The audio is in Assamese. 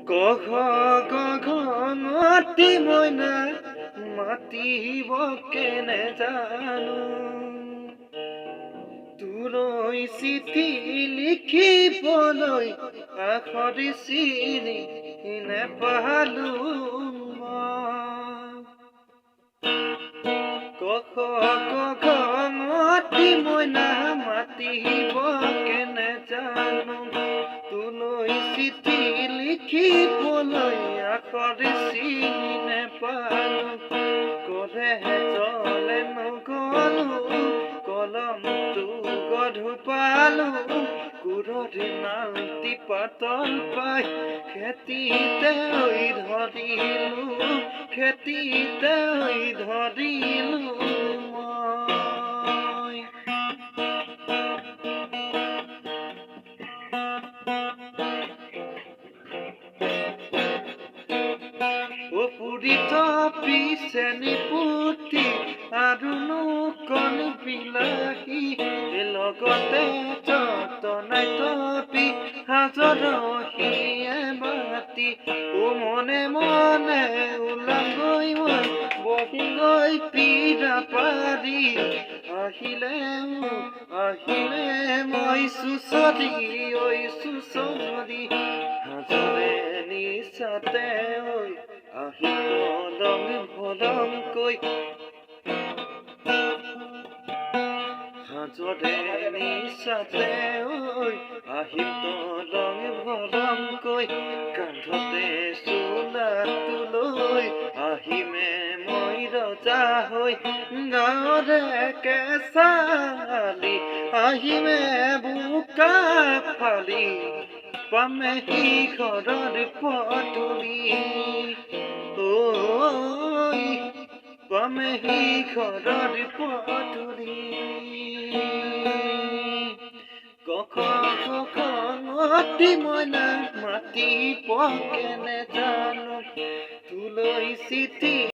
গঘ গঘ মাতি মইনা মাতিব কেনে জানো তোলৈ চিঠি লিখিবলৈ আখৰ চিনি নেপালো গঘ গঘ মাতি মইনা মাতিব কেনে জানো তোলৈ চিঠি লিখিবলৈ আখৰ চিনি নেপালো কৰে জলে নগলো কলমটো গধু পালো কুৰৰি নালটি পাতল পাই খেতিতে ধৰিলো খেতিতে ধৰিলো মই পুৰিত পিছে নিপুতি আৰু নকণ বিলাহী লগতে যতনাই তপি হাজৰহিয়ে মাতি মনে মনে ওলাগৈ মই বহি গৈ পীৰা পাৰি আহিলে মই চুচৰি চুচৰি হাজৰে নিচাতে আহি পদং ভদংকৈ হাজৰে নিচাতে আহি পদং ভদংকৈ কান্ধতে চোলাটো লৈ আহিমে মই ৰজা হৈ গাঁৱৰে কেঁচালি আহিমে বোকা ফালি পামে ঘৰৰ পদূলি পামে ঘৰৰ পদূলি গঘ গঘ মাতি মইনা মাতিব কেনে জানো তোলৈ চিঠি